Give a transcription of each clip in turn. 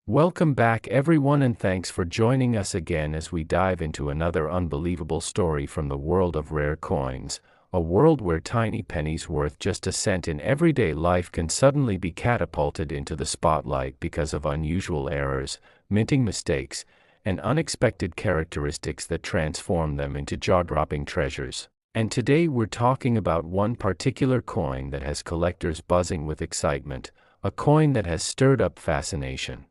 Welcome back, everyone, and thanks for joining us again as we dive into another unbelievable story from the world of rare coins, a world where tiny pennies worth just a cent in everyday life can suddenly be catapulted into the spotlight because of unusual errors, minting mistakes, and unexpected characteristics that transform them into jaw-dropping treasures. And today we're talking about one particular coin that has collectors buzzing with excitement, a coin that has stirred up fascination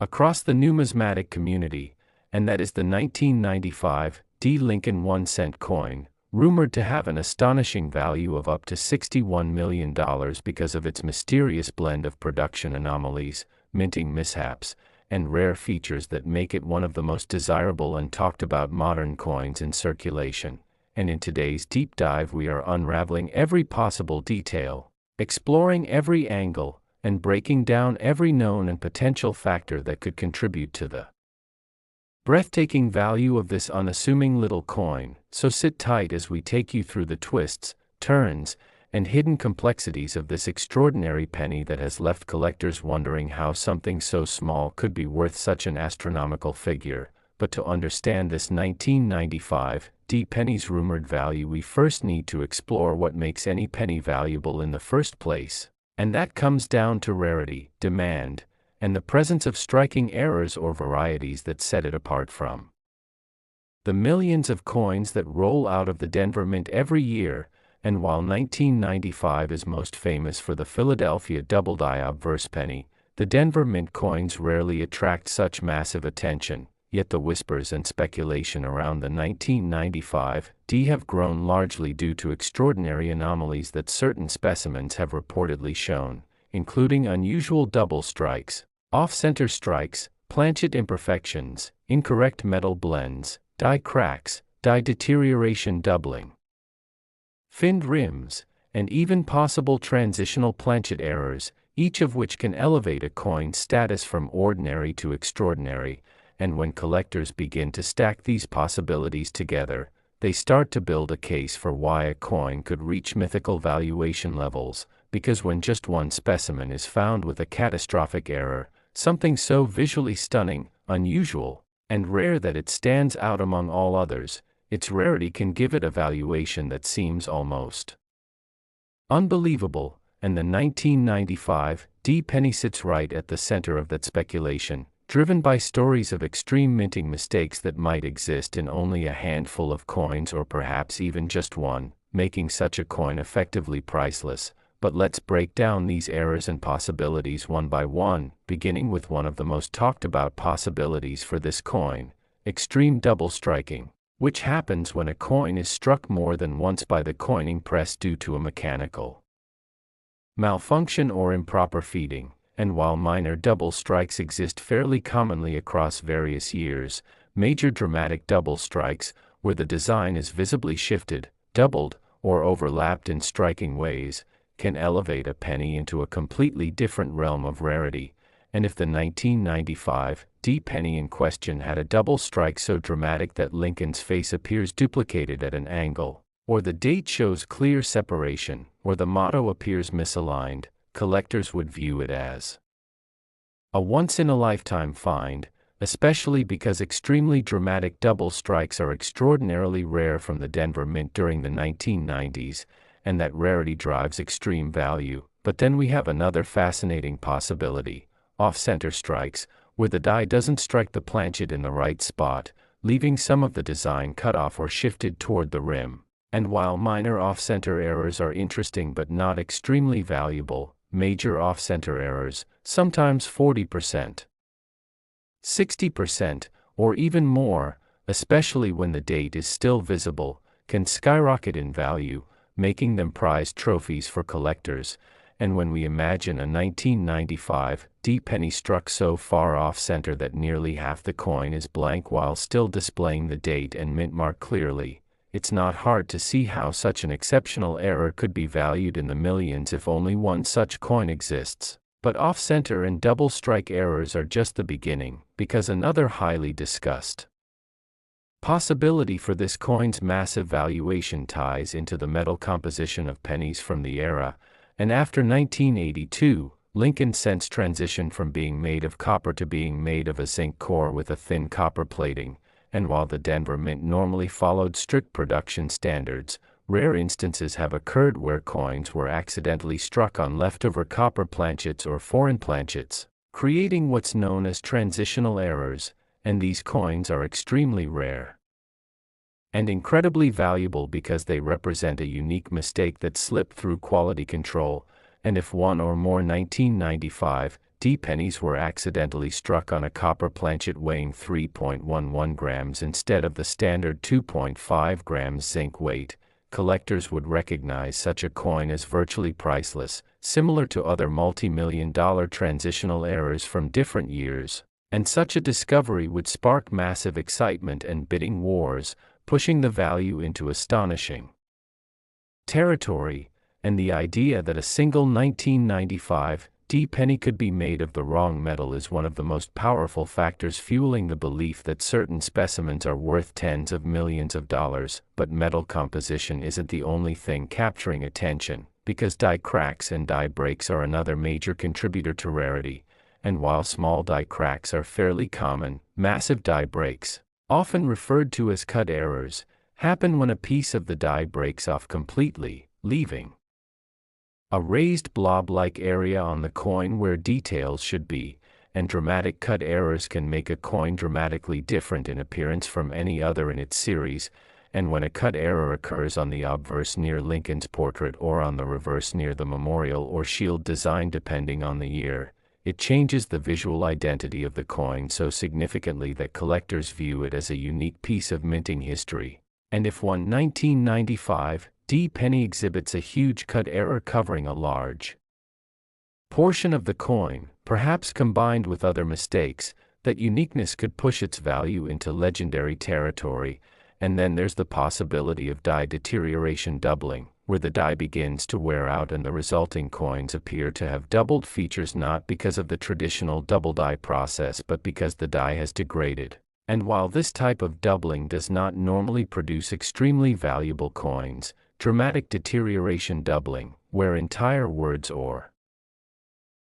across the numismatic community, and that is the 1995 D. Lincoln 1-cent coin, rumored to have an astonishing value of up to $61 million because of its mysterious blend of production anomalies, minting mishaps, and rare features that make it one of the most desirable and talked about modern coins in circulation. And in today's deep dive, we are unraveling every possible detail, exploring every angle, and breaking down every known and potential factor that could contribute to the breathtaking value of this unassuming little coin. So sit tight as we take you through the twists, turns, and hidden complexities of this extraordinary penny that has left collectors wondering how something so small could be worth such an astronomical figure. But to understand this 1995 D penny's rumored value, we first need to explore what makes any penny valuable in the first place. And that comes down to rarity, demand, and the presence of striking errors or varieties that set it apart from the millions of coins that roll out of the Denver Mint every year. And while 1995 is most famous for the Philadelphia double-die obverse penny, the Denver Mint coins rarely attract such massive attention. Yet the whispers and speculation around the 1995 D have grown largely due to extraordinary anomalies that certain specimens have reportedly shown, including unusual double strikes, off-center strikes, planchet imperfections, incorrect metal blends, die cracks, die deterioration doubling, finned rims, and even possible transitional planchet errors, each of which can elevate a coin's status from ordinary to extraordinary. And when collectors begin to stack these possibilities together, they start to build a case for why a coin could reach mythical valuation levels, because when just one specimen is found with a catastrophic error, something so visually stunning, unusual, and rare that it stands out among all others, its rarity can give it a valuation that seems almost unbelievable. And the 1995 D penny sits right at the center of that speculation, driven by stories of extreme minting mistakes that might exist in only a handful of coins or perhaps even just one, making such a coin effectively priceless. But let's break down these errors and possibilities one by one, beginning with one of the most talked about possibilities for this coin: extreme double striking, which happens when a coin is struck more than once by the coining press due to a mechanical malfunction or improper feeding. And while minor double strikes exist fairly commonly across various years, major dramatic double strikes, where the design is visibly shifted, doubled, or overlapped in striking ways, can elevate a penny into a completely different realm of rarity. And if the 1995 D penny in question had a double strike so dramatic that Lincoln's face appears duplicated at an angle, or the date shows clear separation, or the motto appears misaligned, collectors would view it as a once-in-a-lifetime find, especially because extremely dramatic double strikes are extraordinarily rare from the Denver Mint during the 1990s, and that rarity drives extreme value. But then we have another fascinating possibility: off-center strikes, where the die doesn't strike the planchet in the right spot, leaving some of the design cut off or shifted toward the rim. And while minor off-center errors are interesting but not extremely valuable, major off-center errors, sometimes 40%, 60%, or even more, especially when the date is still visible, can skyrocket in value, making them prized trophies for collectors. And when we imagine a 1995 D penny struck so far off-center that nearly half the coin is blank while still displaying the date and mint mark clearly, it's not hard to see how such an exceptional error could be valued in the millions if only one such coin exists. But off-center and double strike errors are just the beginning, because another highly discussed possibility for this coin's massive valuation ties into the metal composition of pennies from the era, and after 1982, Lincoln cents transitioned from being made of copper to being made of a zinc core with a thin copper plating, and while the Denver Mint normally followed strict production standards, rare instances have occurred where coins were accidentally struck on leftover copper planchets or foreign planchets, creating what's known as transitional errors, and these coins are extremely rare and incredibly valuable because they represent a unique mistake that slipped through quality control, and if one or more 1995 D pennies were accidentally struck on a copper planchet weighing 3.11 grams instead of the standard 2.5 grams zinc weight, collectors would recognize such a coin as virtually priceless, similar to other multi-million-dollar transitional errors from different years, and such a discovery would spark massive excitement and bidding wars, pushing the value into astonishing territory, and the idea that a single 1995 D penny could be made of the wrong metal is one of the most powerful factors fueling the belief that certain specimens are worth tens of millions of dollars. But metal composition isn't the only thing capturing attention, because die cracks and die breaks are another major contributor to rarity, and while small die cracks are fairly common, massive die breaks, often referred to as cut errors, happen when a piece of the die breaks off completely, leaving a raised blob-like area on the coin where details should be, and dramatic cut errors can make a coin dramatically different in appearance from any other in its series, and when a cut error occurs on the obverse near Lincoln's portrait or on the reverse near the memorial or shield design depending on the year, it changes the visual identity of the coin so significantly that collectors view it as a unique piece of minting history. And if one 1995 D penny exhibits a huge cut error covering a large portion of the coin, perhaps combined with other mistakes, that uniqueness could push its value into legendary territory. And then there's the possibility of die deterioration doubling, where the die begins to wear out and the resulting coins appear to have doubled features not because of the traditional double die process but because the die has degraded. And while this type of doubling does not normally produce extremely valuable coins, dramatic deterioration doubling, where entire words or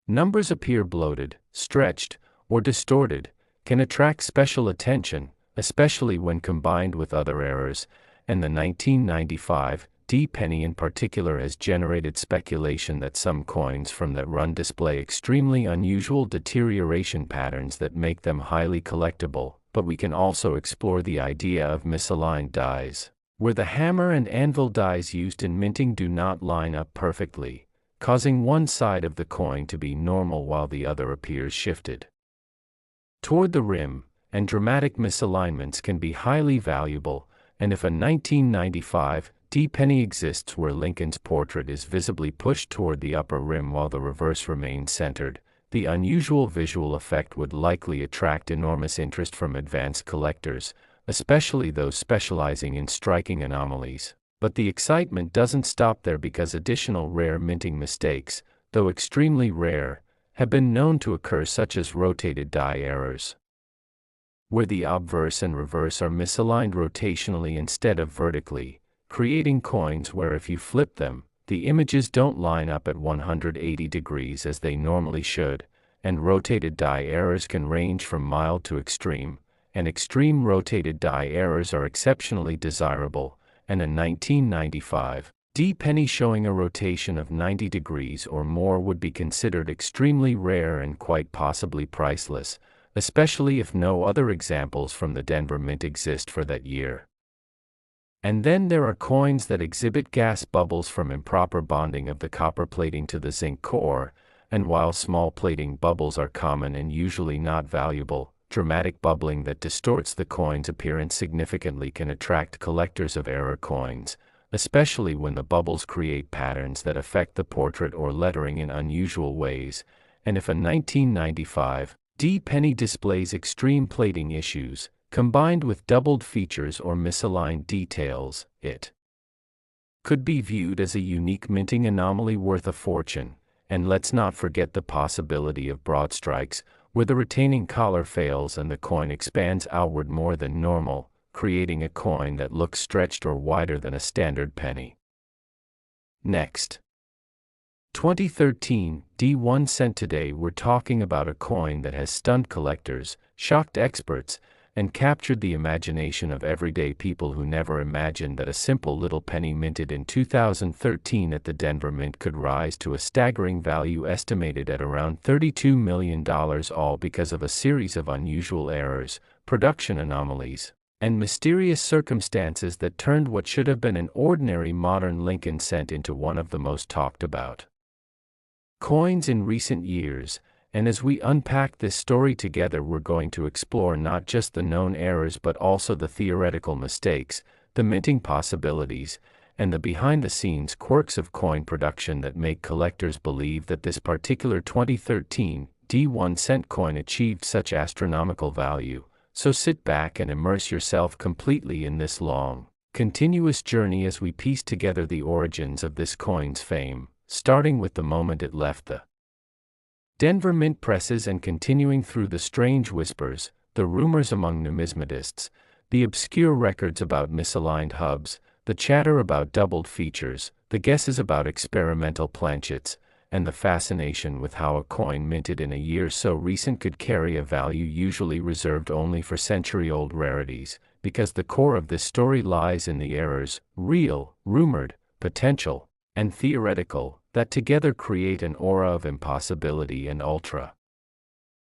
numbers appear bloated, stretched, or distorted, can attract special attention, especially when combined with other errors, and the 1995 D penny in particular has generated speculation that some coins from that run display extremely unusual deterioration patterns that make them highly collectible. But we can also explore the idea of misaligned dies, where the hammer and anvil dies used in minting do not line up perfectly, causing one side of the coin to be normal while the other appears shifted toward the rim, and dramatic misalignments can be highly valuable. And if a 1995 D penny exists where Lincoln's portrait is visibly pushed toward the upper rim while the reverse remains centered, the unusual visual effect would likely attract enormous interest from advanced collectors, especially those specializing in striking anomalies. But the excitement doesn't stop there because additional rare minting mistakes, though extremely rare, have been known to occur, such as rotated die errors, where the obverse and reverse are misaligned rotationally instead of vertically, creating coins where if you flip them, the images don't line up at 180 degrees as they normally should, and rotated die errors can range from mild to extreme, and extreme rotated die errors are exceptionally desirable, and a 1995 D penny showing a rotation of 90 degrees or more would be considered extremely rare and quite possibly priceless, especially if no other examples from the Denver Mint exist for that year. And then there are coins that exhibit gas bubbles from improper bonding of the copper plating to the zinc core, and while small plating bubbles are common and usually not valuable, dramatic bubbling that distorts the coin's appearance significantly can attract collectors of error coins, especially when the bubbles create patterns that affect the portrait or lettering in unusual ways. And if a 1995 D penny displays extreme plating issues, combined with doubled features or misaligned details, it could be viewed as a unique minting anomaly worth a fortune. And let's not forget the possibility of broad strikes, where the retaining collar fails and the coin expands outward more than normal, creating a coin that looks stretched or wider than a standard penny. Next, 2013, D1 cent. Today we're talking about a coin that has stunned collectors, shocked experts, and captured the imagination of everyday people who never imagined that a simple little penny minted in 2013 at the Denver Mint could rise to a staggering value estimated at around $32 million, all because of a series of unusual errors, production anomalies, and mysterious circumstances that turned what should have been an ordinary modern Lincoln cent into one of the most talked about coins in recent years. And as we unpack this story together, we're going to explore not just the known errors but also the theoretical mistakes, the minting possibilities, and the behind-the-scenes quirks of coin production that make collectors believe that this particular 2013 D1 cent coin achieved such astronomical value. So sit back and immerse yourself completely in this long, continuous journey as we piece together the origins of this coin's fame, starting with the moment it left the Denver Mint presses and continuing through the strange whispers, the rumors among numismatists, the obscure records about misaligned hubs, the chatter about doubled features, the guesses about experimental planchets, and the fascination with how a coin minted in a year so recent could carry a value usually reserved only for century-old rarities, because the core of this story lies in the errors, real, rumored, potential, and theoretical, that together create an aura of impossibility and ultra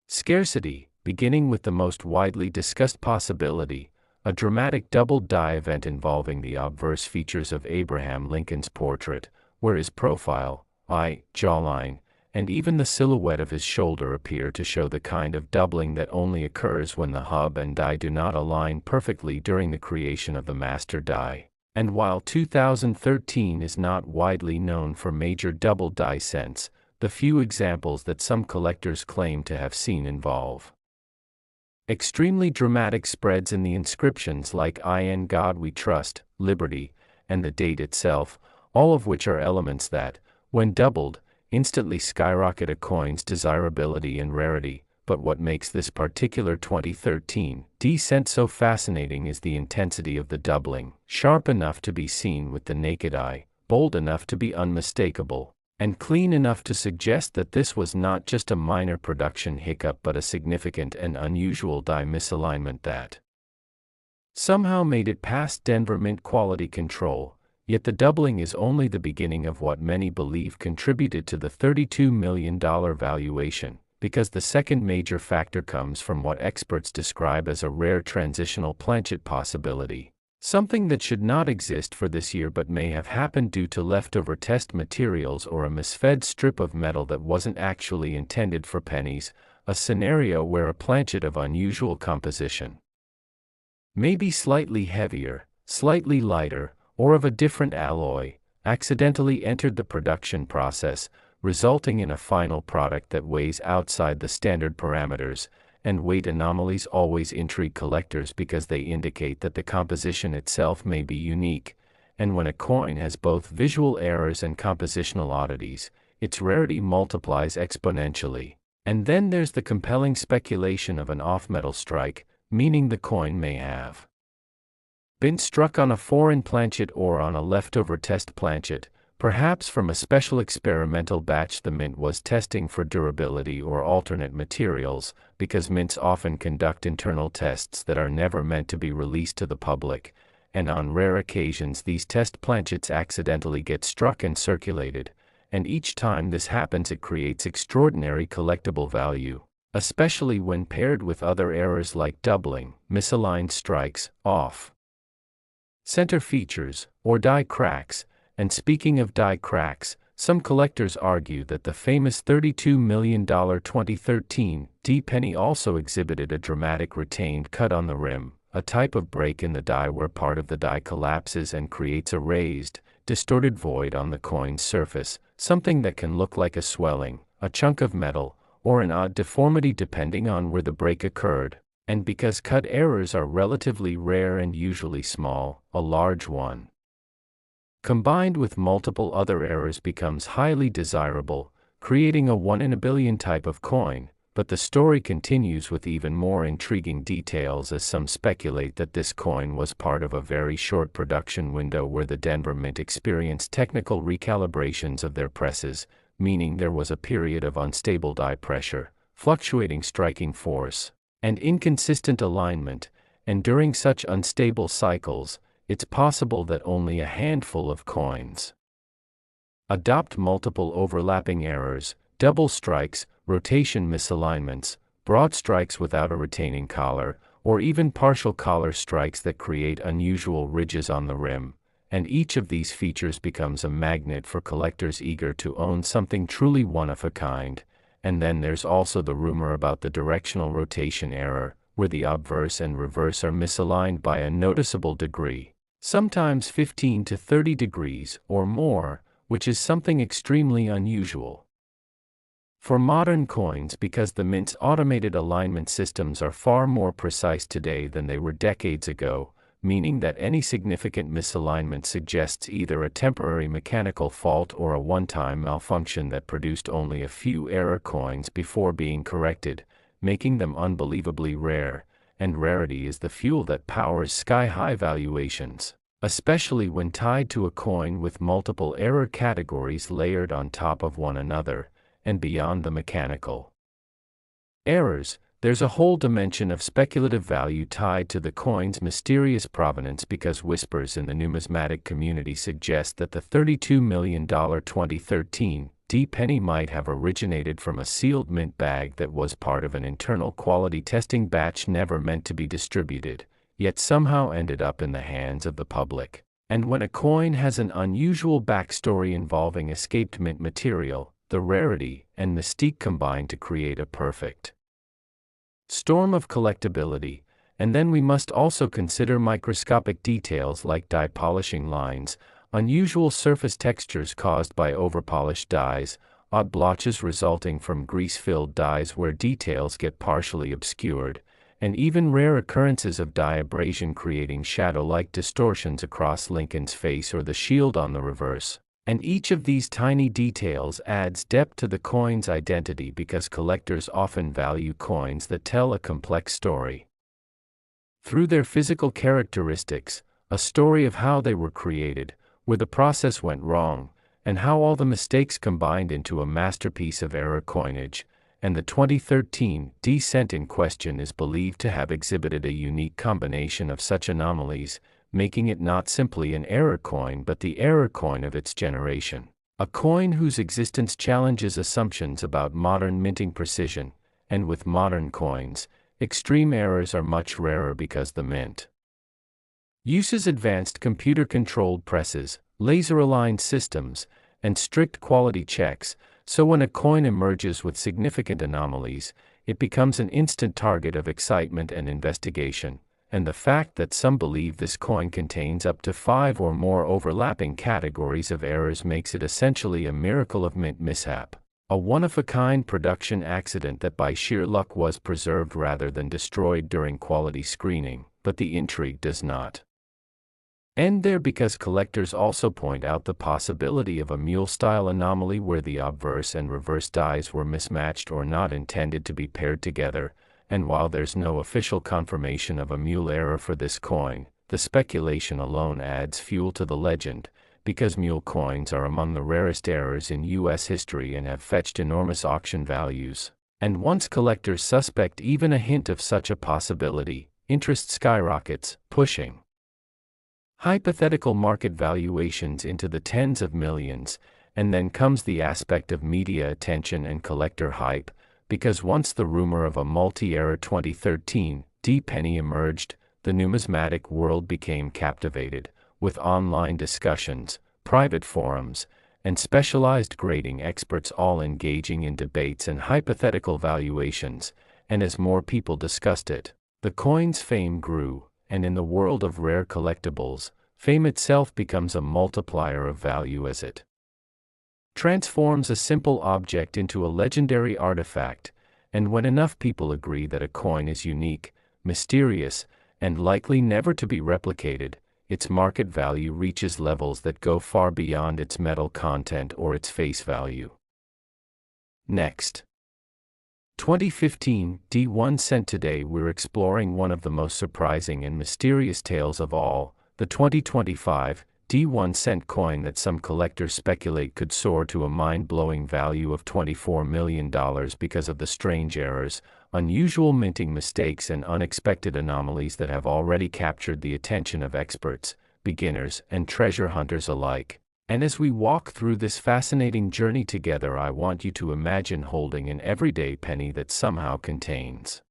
scarcity, beginning with the most widely discussed possibility, a dramatic double-die event involving the obverse features of Abraham Lincoln's portrait, where his profile, eye, jawline, and even the silhouette of his shoulder appear to show the kind of doubling that only occurs when the hub and die do not align perfectly during the creation of the master die. And while 2013 is not widely known for major double-die cents, the few examples that some collectors claim to have seen involve extremely dramatic spreads in the inscriptions like "In God We Trust," "Liberty," and the date itself, all of which are elements that, when doubled, instantly skyrocket a coin's desirability and rarity. But what makes this particular 2013 D cent so fascinating is the intensity of the doubling, sharp enough to be seen with the naked eye, bold enough to be unmistakable, and clean enough to suggest that this was not just a minor production hiccup but a significant and unusual die misalignment that somehow made it past Denver Mint quality control. Yet the doubling is only the beginning of what many believe contributed to the $32 million valuation. Because the second major factor comes from what experts describe as a rare transitional planchet possibility, something that should not exist for this year but may have happened due to leftover test materials or a misfed strip of metal that wasn't actually intended for pennies, a scenario where a planchet of unusual composition, maybe slightly heavier, slightly lighter, or of a different alloy, accidentally entered the production process, resulting in a final product that weighs outside the standard parameters. And weight anomalies always intrigue collectors because they indicate that the composition itself may be unique, and when a coin has both visual errors and compositional oddities, its rarity multiplies exponentially. And then there's the compelling speculation of an off-metal strike, meaning the coin may have been struck on a foreign planchet or on a leftover test planchet, perhaps from a special experimental batch the mint was testing for durability or alternate materials, because mints often conduct internal tests that are never meant to be released to the public, and on rare occasions these test planchets accidentally get struck and circulated, and each time this happens it creates extraordinary collectible value, especially when paired with other errors like doubling, misaligned strikes, off-center features, or die cracks. And speaking of die cracks, some collectors argue that the famous $32 million 2013 D penny also exhibited a dramatic retained cut on the rim, a type of break in the die where part of the die collapses and creates a raised, distorted void on the coin's surface, something that can look like a swelling, a chunk of metal, or an odd deformity depending on where the break occurred. And because cut errors are relatively rare and usually small, a large one combined with multiple other errors becomes highly desirable, creating a 1 in a billion type of coin. But the story continues with even more intriguing details as some speculate that this coin was part of a very short production window where the Denver Mint experienced technical recalibrations of their presses, meaning there was a period of unstable die pressure, fluctuating striking force, and inconsistent alignment, and during such unstable cycles, it's possible that only a handful of coins adopt multiple overlapping errors, double strikes, rotation misalignments, broad strikes without a retaining collar, or even partial collar strikes that create unusual ridges on the rim, and each of these features becomes a magnet for collectors eager to own something truly one of a kind. And then there's also the rumor about the directional rotation error, where the obverse and reverse are misaligned by a noticeable degree, sometimes 15 to 30 degrees or more, which is something extremely unusual for modern coins because the mint's automated alignment systems are far more precise today than they were decades ago, meaning that any significant misalignment suggests either a temporary mechanical fault or a one-time malfunction that produced only a few error coins before being corrected, making them unbelievably rare, and rarity is the fuel that powers sky-high valuations, especially when tied to a coin with multiple error categories layered on top of one another, and beyond the mechanical errors, there's a whole dimension of speculative value tied to the coin's mysterious provenance because whispers in the numismatic community suggest that the $32 million 2013 penny might have originated from a sealed mint bag that was part of an internal quality testing batch never meant to be distributed, yet somehow ended up in the hands of the public. And when a coin has an unusual backstory involving escaped mint material, the rarity and mystique combine to create a perfect storm of collectability. And then we must also consider microscopic details like die polishing lines, unusual surface textures caused by overpolished dies, odd blotches resulting from grease-filled dies where details get partially obscured, and even rare occurrences of die abrasion creating shadow-like distortions across Lincoln's face or the shield on the reverse. And each of these tiny details adds depth to the coin's identity because collectors often value coins that tell a complex story through their physical characteristics, a story of how they were created, where the process went wrong, and how all the mistakes combined into a masterpiece of error coinage. And the 2013 cent in question is believed to have exhibited a unique combination of such anomalies, making it not simply an error coin but the error coin of its generation. A coin whose existence challenges assumptions about modern minting precision, and with modern coins, extreme errors are much rarer because the mint uses advanced computer-controlled presses, laser-aligned systems, and strict quality checks, so when a coin emerges with significant anomalies, it becomes an instant target of excitement and investigation. And the fact that some believe this coin contains up to 5 or more overlapping categories of errors makes it essentially a miracle of mint mishap, a one-of-a-kind production accident that by sheer luck was preserved rather than destroyed during quality screening. But the intrigue does not end there because collectors also point out the possibility of a mule-style anomaly where the obverse and reverse dies were mismatched or not intended to be paired together. And while there's no official confirmation of a mule error for this coin, the speculation alone adds fuel to the legend, because mule coins are among the rarest errors in U.S. history and have fetched enormous auction values. And once collectors suspect even a hint of such a possibility, interest skyrockets, pushing hypothetical market valuations into the tens of millions. And then comes the aspect of media attention and collector hype, because once the rumor of a multi-error 2013 penny emerged, the numismatic world became captivated, with online discussions, private forums, and specialized grading experts all engaging in debates and hypothetical valuations. And as more people discussed it, the coin's fame grew, and in the world of rare collectibles, fame itself becomes a multiplier of value as it transforms a simple object into a legendary artifact. And when enough people agree that a coin is unique, mysterious, and likely never to be replicated, its market value reaches levels that go far beyond its metal content or its face value. Next, 2015 1 cent. Today we're exploring one of the most surprising and mysterious tales of all, the 2025 D1 cent coin that some collectors speculate could soar to a mind-blowing value of $24 million because of the strange errors, unusual minting mistakes and unexpected anomalies that have already captured the attention of experts, beginners, and treasure hunters alike. And as we walk through this fascinating journey together, I want you to imagine holding an everyday penny that somehow contains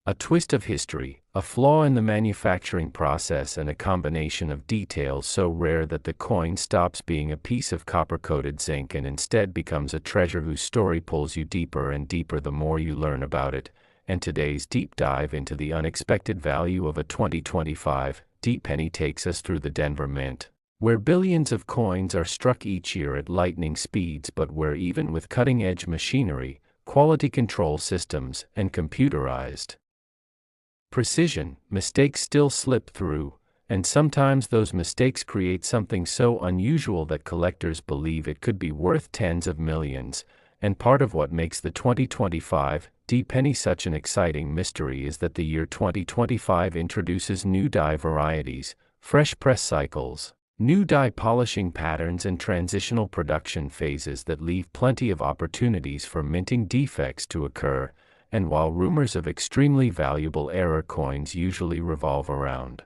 a twist of history, a flaw in the manufacturing process, and a combination of details so rare that the coin stops being a piece of copper-coated zinc and instead becomes a treasure whose story pulls you deeper and deeper the more you learn about it. And today's deep dive into the unexpected value of a 2025 D-penny takes us through the Denver Mint, where billions of coins are struck each year at lightning speeds, but where even with cutting-edge machinery, quality control systems, and computerized precision, mistakes still slip through, and sometimes those mistakes create something so unusual that collectors believe it could be worth tens of millions. And part of what makes the 2025 D-penny such an exciting mystery is that the year 2025 introduces new die varieties, fresh press cycles, new die polishing patterns, and transitional production phases that leave plenty of opportunities for minting defects to occur. And while rumors of extremely valuable error coins usually revolve around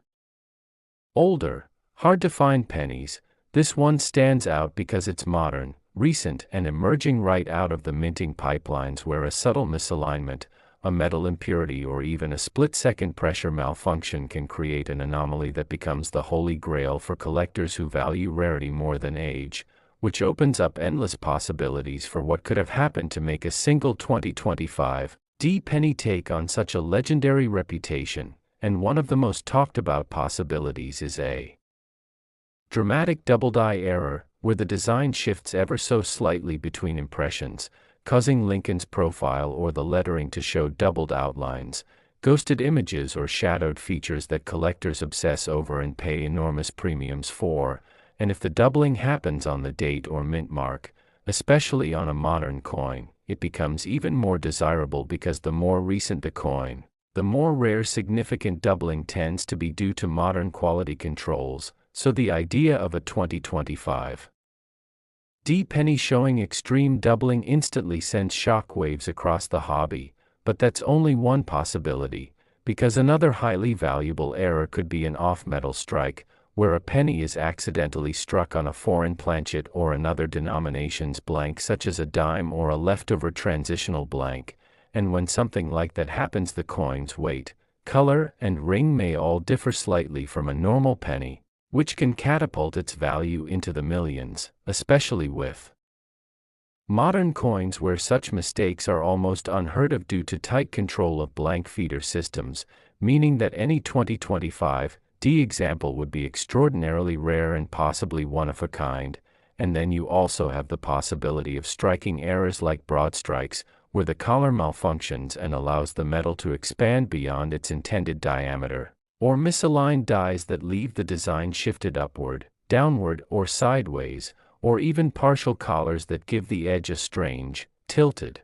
older, hard-to-find pennies, this one stands out because it's modern, recent, and emerging right out of the minting pipelines, where a subtle misalignment, a metal impurity, or even a split-second pressure malfunction can create an anomaly that becomes the holy grail for collectors who value rarity more than age, which opens up endless possibilities for what could have happened to make a single 2025 D-penny take on such a legendary reputation. And one of the most talked about possibilities is a dramatic double die error, where the design shifts ever so slightly between impressions, causing Lincoln's profile or the lettering to show doubled outlines, ghosted images, or shadowed features that collectors obsess over and pay enormous premiums for. And if the doubling happens on the date or mint mark, especially on a modern coin, it becomes even more desirable because the more recent the coin, the more rare significant doubling tends to be due to modern quality controls. So the idea of a 2025 D-penny showing extreme doubling instantly sends shockwaves across the hobby, but that's only one possibility, because another highly valuable error could be an off-metal strike, where a penny is accidentally struck on a foreign planchet or another denomination's blank, such as a dime or a leftover transitional blank. And when something like that happens, the coin's weight, color, and ring may all differ slightly from a normal penny, which can catapult its value into the millions, especially with modern coins where such mistakes are almost unheard of due to tight control of blank feeder systems, meaning that any 2025 D example would be extraordinarily rare and possibly one of a kind. And then you also have the possibility of striking errors like broad strikes, where the collar malfunctions and allows the metal to expand beyond its intended diameter, or misaligned dies that leave the design shifted upward, downward, or sideways, or even partial collars that give the edge a strange, tilted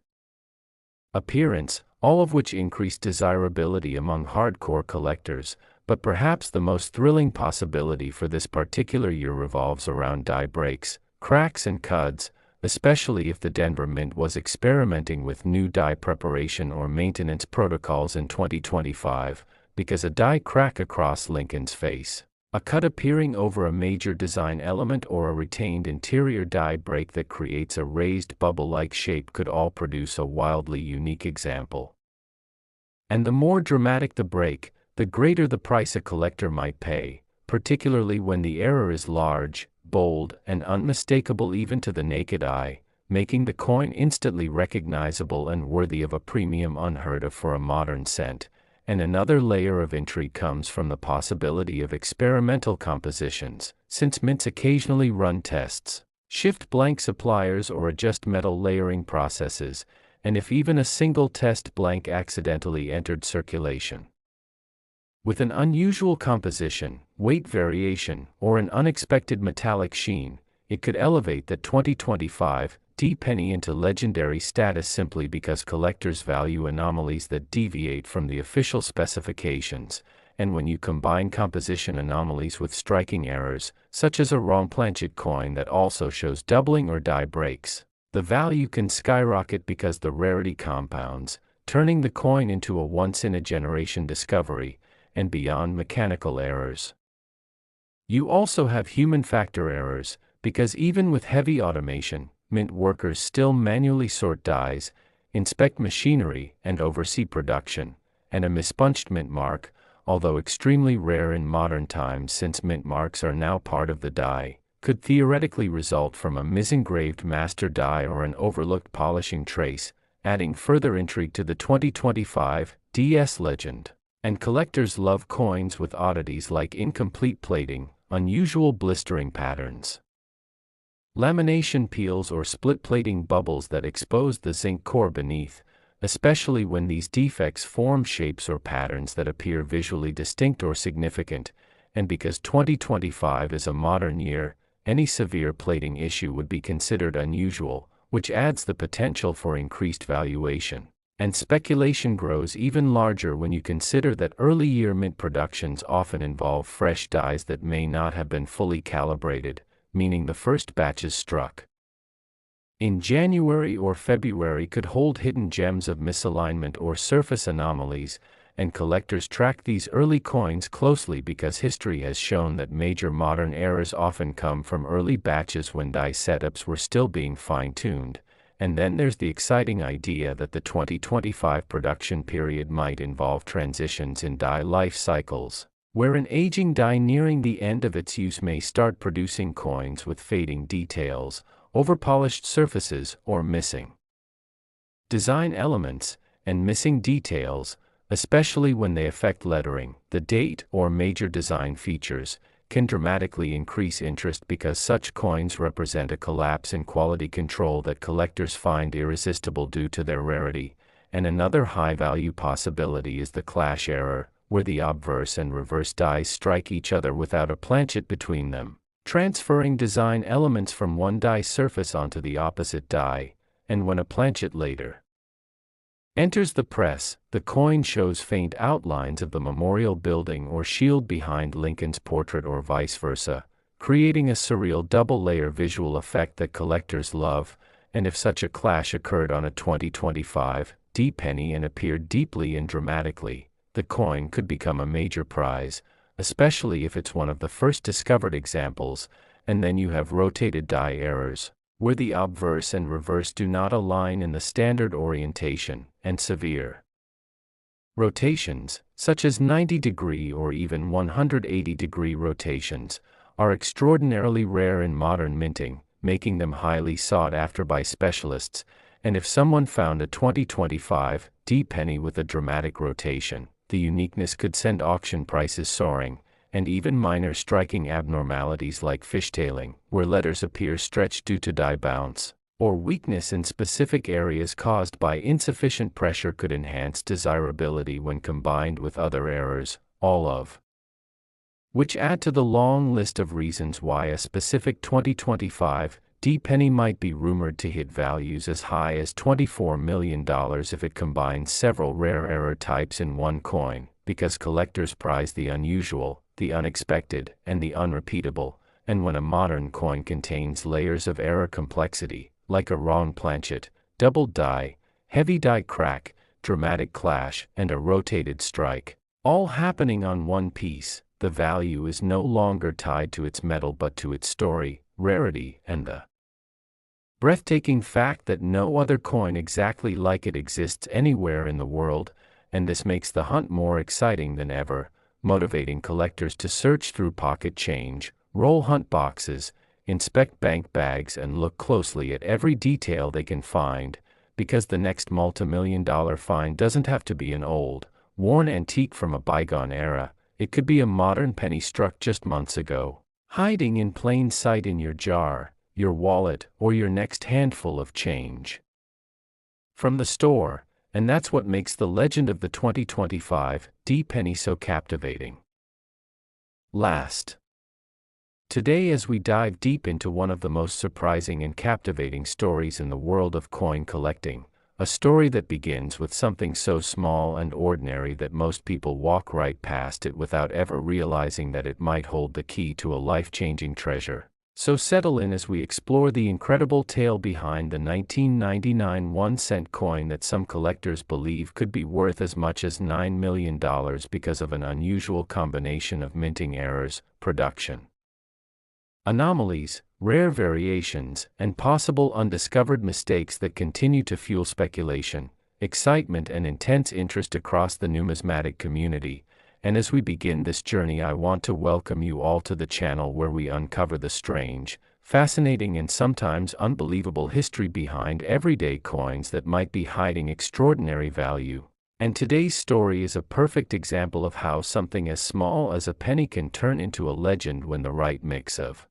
appearance, all of which increase desirability among hardcore collectors. But perhaps the most thrilling possibility for this particular year revolves around die breaks, cracks, and cuds, especially if the Denver Mint was experimenting with new die preparation or maintenance protocols in 2025, because a die crack across Lincoln's face, a cut appearing over a major design element, or a retained interior die break that creates a raised bubble-like shape could all produce a wildly unique example. And the more dramatic the break, the greater the price a collector might pay, particularly when the error is large, bold, and unmistakable even to the naked eye, making the coin instantly recognizable and worthy of a premium unheard of for a modern cent. And another layer of intrigue comes from the possibility of experimental compositions, since mints occasionally run tests, shift blank suppliers, or adjust metal layering processes, and if even a single test blank accidentally entered circulation with an unusual composition, weight variation, or an unexpected metallic sheen, it could elevate that 2025 D-penny into legendary status simply because collectors value anomalies that deviate from the official specifications. and when you combine composition anomalies with striking errors, such as a wrong planchet coin that also shows doubling or die breaks, the value can skyrocket because the rarity compounds, turning the coin into a once-in-a-generation discovery, and beyond mechanical errors. You also have human factor errors, because even with heavy automation, mint workers still manually sort dies, inspect machinery, and oversee production, and a mispunched mint mark, although extremely rare in modern times since mint marks are now part of the die, could theoretically result from a misengraved master die or an overlooked polishing trace, adding further intrigue to the 2025 DS legend. And collectors love coins with oddities like incomplete plating, unusual blistering patterns, lamination peels, or split plating bubbles that expose the zinc core beneath, especially when these defects form shapes or patterns that appear visually distinct or significant, and because 2025 is a modern year, any severe plating issue would be considered unusual, which adds the potential for increased valuation. And speculation grows even larger when you consider that early year mint productions often involve fresh dies that may not have been fully calibrated, meaning the first batches struck in January or February could hold hidden gems of misalignment or surface anomalies, and collectors track these early coins closely because history has shown that major modern errors often come from early batches when die setups were still being fine-tuned. And then there's the exciting idea that the 2025 production period might involve transitions in die life cycles, where an aging die nearing the end of its use may start producing coins with fading details, overpolished surfaces, or missing design elements, and missing details, especially when they affect lettering, the date, or major design features, can dramatically increase interest because such coins represent a collapse in quality control that collectors find irresistible due to their rarity. And another high-value possibility is the clash error, where the obverse and reverse dies strike each other without a planchet between them, transferring design elements from one die surface onto the opposite die, and when a planchet later enters the press, the coin shows faint outlines of the memorial building or shield behind Lincoln's portrait or vice versa, creating a surreal double-layer visual effect that collectors love. And if such a clash occurred on a 2025 D penny and appeared deeply and dramatically, the coin could become a major prize, especially if it's one of the first discovered examples. And then you have rotated die errors, where the obverse and reverse do not align in the standard orientation, and severe rotations, such as 90-degree or even 180-degree rotations, are extraordinarily rare in modern minting, making them highly sought after by specialists. And if someone found a 2025 D penny with a dramatic rotation, the uniqueness could send auction prices soaring. And even minor striking abnormalities like fishtailing, where letters appear stretched due to die bounce, or weakness in specific areas caused by insufficient pressure, could enhance desirability when combined with other errors, all of which add to the long list of reasons why a specific 2025 D penny might be rumored to hit values as high as $24 million if it combines several rare error types in one coin, because collectors prize the unusual, the unexpected, and the unrepeatable. And when a modern coin contains layers of error complexity, like a wrong planchet, double die, heavy die crack, dramatic clash, and a rotated strike, all happening on one piece, the value is no longer tied to its metal but to its story, rarity, and the breathtaking fact that no other coin exactly like it exists anywhere in the world. And this makes the hunt more exciting than ever, motivating collectors to search through pocket change, roll hunt boxes, inspect bank bags, and look closely at every detail they can find, because the next multi-million-dollar find doesn't have to be an old, worn antique from a bygone era. It could be a modern penny struck just months ago, hiding in plain sight in your jar, your wallet, or your next handful of change from the store. And that's what makes the legend of the 2025 D penny so captivating. Today, as we dive deep into one of the most surprising and captivating stories in the world of coin collecting, A story that begins with something so small and ordinary that most people walk right past it without ever realizing that it might hold the key to a life-changing treasure. So settle in as we explore the incredible tale behind the 1999 1-cent coin that some collectors believe could be worth as much as $9 million because of an unusual combination of minting errors, production anomalies, rare variations, and possible undiscovered mistakes that continue to fuel speculation, excitement, and intense interest across the numismatic community. And as we begin this journey, I want to welcome you all to the channel where we uncover the strange, fascinating, and sometimes unbelievable history behind everyday coins that might be hiding extraordinary value. And today's story is a perfect example of how something as small as a penny can turn into a legend when the right mix of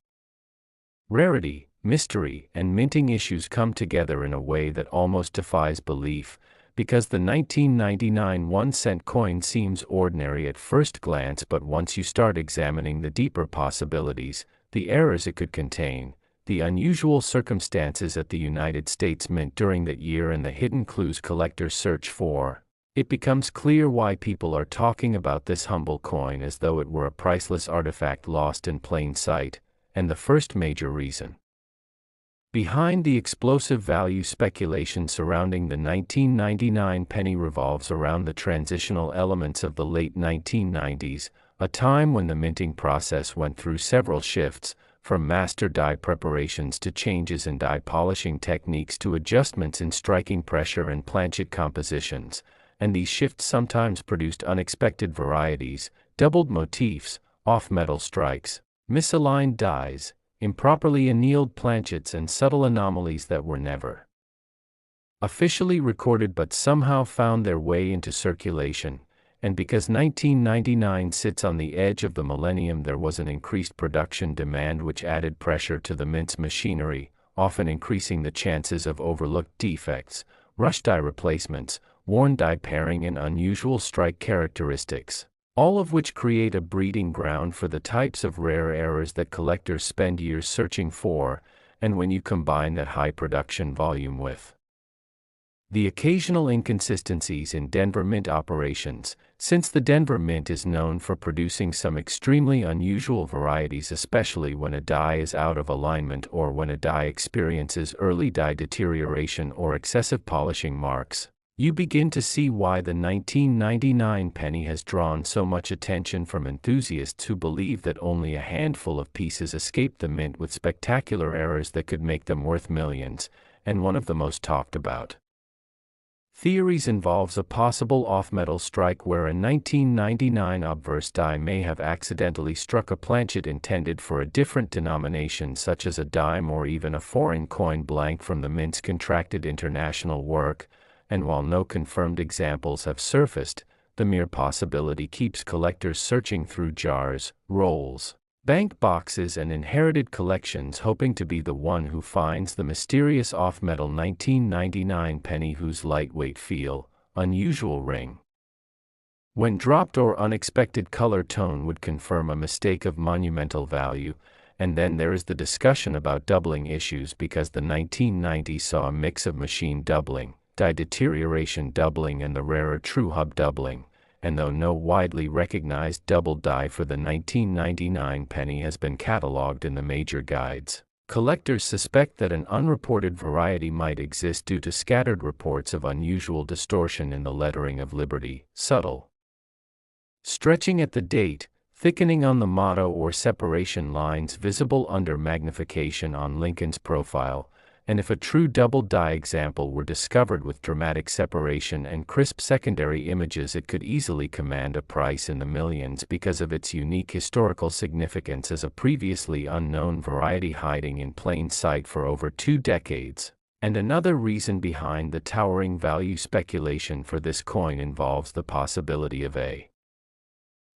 rarity, mystery, and minting issues come together in a way that almost defies belief. Because the 1999 1-cent coin seems ordinary at first glance, but once you start examining the deeper possibilities, the errors it could contain, the unusual circumstances at the United States Mint during that year, and the hidden clues collectors search for, it becomes clear why people are talking about this humble coin as though it were a priceless artifact lost in plain sight. And the first major reason behind the explosive value speculation surrounding the 1999 penny revolves around the transitional elements of the late 1990s, a time when the minting process went through several shifts, from master die preparations to changes in die polishing techniques to adjustments in striking pressure and planchet compositions, and these shifts sometimes produced unexpected varieties, doubled motifs, off-metal strikes, misaligned dies, improperly annealed planchets, and subtle anomalies that were never officially recorded but somehow found their way into circulation. And because 1999 sits on the edge of the millennium, there was an increased production demand which added pressure to the mint's machinery, often increasing the chances of overlooked defects, rush die replacements, worn die pairing, and unusual strike characteristics, all of which create a breeding ground for the types of rare errors that collectors spend years searching for. And when you combine that high production volume with the occasional inconsistencies in Denver Mint operations, since the Denver Mint is known for producing some extremely unusual varieties, especially when a die is out of alignment or when a die experiences early die deterioration or excessive polishing marks, you begin to see why the 1999 penny has drawn so much attention from enthusiasts who believe that only a handful of pieces escape the mint with spectacular errors that could make them worth millions. And one of the most talked about theories involves a possible off-metal strike where a 1999 obverse die may have accidentally struck a planchet intended for a different denomination, such as a dime or even a foreign coin blank from the mint's contracted international work. And while no confirmed examples have surfaced, the mere possibility keeps collectors searching through jars, rolls, bank boxes, and inherited collections, hoping to be the one who finds the mysterious off-metal 1999 penny whose lightweight feel, unusual ring when dropped, or unexpected color tone would confirm a mistake of monumental value. And then there is the discussion about doubling issues, because the 1990s saw a mix of machine doubling, die deterioration doubling, and the rarer true hub doubling. And though no widely recognized double die for the 1999 penny has been catalogued in the major guides, collectors suspect that an unreported variety might exist due to scattered reports of unusual distortion in the lettering of Liberty, subtle stretching at the date, thickening on the motto, or separation lines visible under magnification on Lincoln's profile. And if a true double die example were discovered with dramatic separation and crisp secondary images, it could easily command a price in the millions because of its unique historical significance as a previously unknown variety hiding in plain sight for over 2 decades. And another reason behind the towering value speculation for this coin involves the possibility of a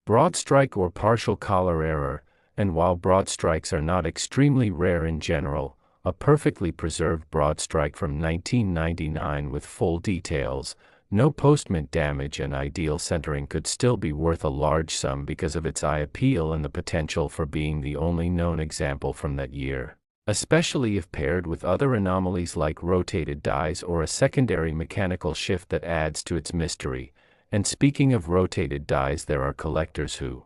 broad strike or partial collar error. And while broad strikes are not extremely rare in general, a perfectly preserved broad strike from 1999 with full details, no post-mint damage, and ideal centering could still be worth a large sum because of its eye appeal and the potential for being the only known example from that year. especially if paired with other anomalies like rotated dies or a secondary mechanical shift that adds to its mystery. And speaking of rotated dies, there are collectors who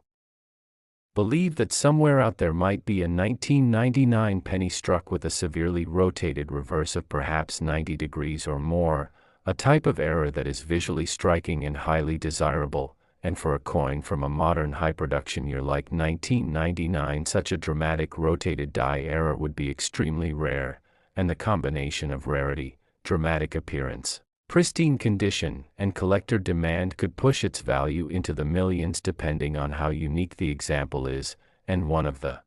believe that somewhere out there might be a 1999 penny struck with a severely rotated reverse of perhaps 90 degrees or more, a type of error that is visually striking and highly desirable. And for a coin from a modern high-production year like 1999, such a dramatic rotated die error would be extremely rare, and the combination of rarity, dramatic appearance, pristine condition, and collector demand could push its value into the millions depending on how unique the example is. And one of the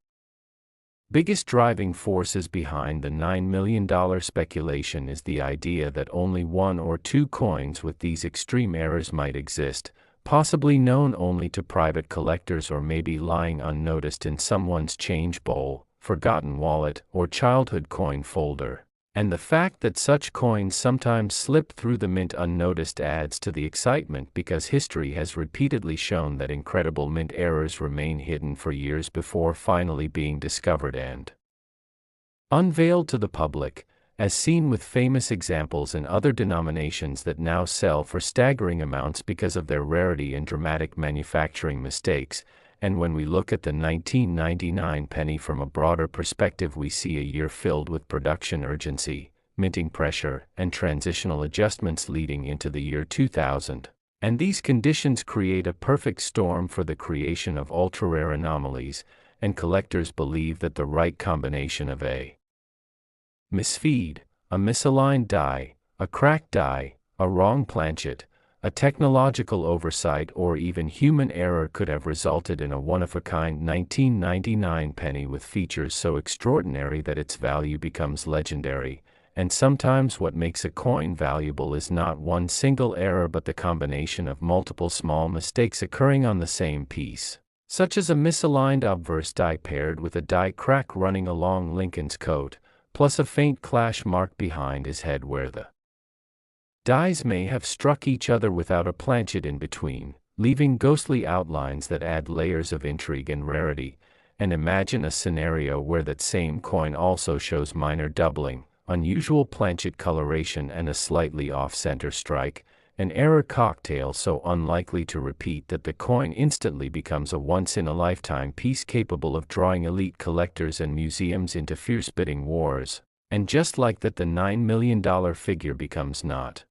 biggest driving forces behind the $9 million speculation is the idea that only one or two coins with these extreme errors might exist, possibly known only to private collectors or maybe lying unnoticed in someone's change bowl, forgotten wallet, or childhood coin folder. And the fact that such coins sometimes slip through the mint unnoticed adds to the excitement, because history has repeatedly shown that incredible mint errors remain hidden for years before finally being discovered and unveiled to the public, as seen with famous examples in other denominations that now sell for staggering amounts because of their rarity and dramatic manufacturing mistakes. And when we look at the 1999 penny from a broader perspective, we see a year filled with production urgency, minting pressure, and transitional adjustments leading into the year 2000. And these conditions create a perfect storm for the creation of ultra-rare anomalies, and collectors believe that the right combination of a misfeed, a misaligned die, a cracked die, a wrong planchet, a technological oversight, or even human error could have resulted in a one-of-a-kind 1999 penny with features so extraordinary that its value becomes legendary. And sometimes what makes a coin valuable is not one single error but the combination of multiple small mistakes occurring on the same piece, such as a misaligned obverse die paired with a die crack running along Lincoln's coat, plus a faint clash mark behind his head where the dies may have struck each other without a planchet in between, leaving ghostly outlines that add layers of intrigue and rarity. And imagine a scenario where that same coin also shows minor doubling, unusual planchet coloration, and a slightly off-center strike, an error cocktail so unlikely to repeat that the coin instantly becomes a once-in-a-lifetime piece capable of drawing elite collectors and museums into fierce bidding wars. And just like that, the $9 million figure becomes not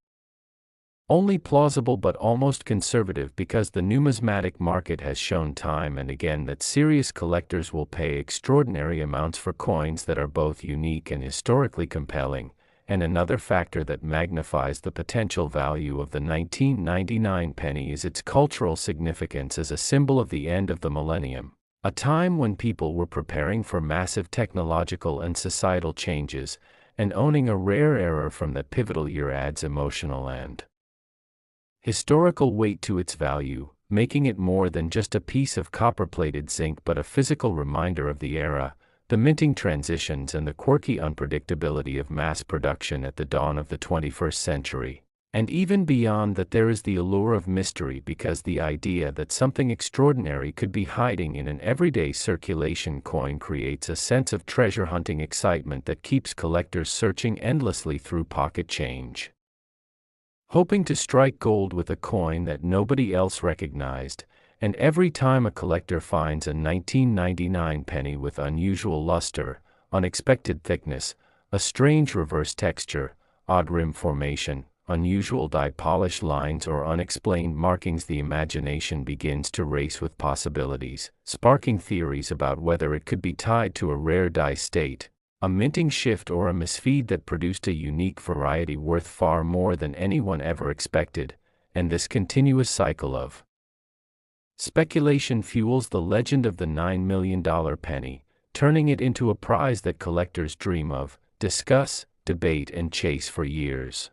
only plausible but almost conservative, because the numismatic market has shown time and again that serious collectors will pay extraordinary amounts for coins that are both unique and historically compelling. And another factor that magnifies the potential value of the 1999 penny is its cultural significance as a symbol of the end of the millennium, a time when people were preparing for massive technological and societal changes, and owning a rare error from that pivotal year adds emotional and historical weight to its value, making it more than just a piece of copper-plated zinc but a physical reminder of the era, the minting transitions, and the quirky unpredictability of mass production at the dawn of the 21st century. And even beyond that, there is the allure of mystery, because the idea that something extraordinary could be hiding in an everyday circulation coin creates a sense of treasure hunting excitement that keeps collectors searching endlessly through pocket change, hoping to strike gold with a coin that nobody else recognized. And every time a collector finds a 1999 penny with unusual luster, unexpected thickness, a strange reverse texture, odd rim formation, unusual die polish lines, or unexplained markings, the imagination begins to race with possibilities, sparking theories about whether it could be tied to a rare die state, a minting shift, or a misfeed that produced a unique variety worth far more than anyone ever expected. And this continuous cycle of speculation fuels the legend of the $9 million penny, turning it into a prize that collectors dream of, discuss, debate, and chase for years.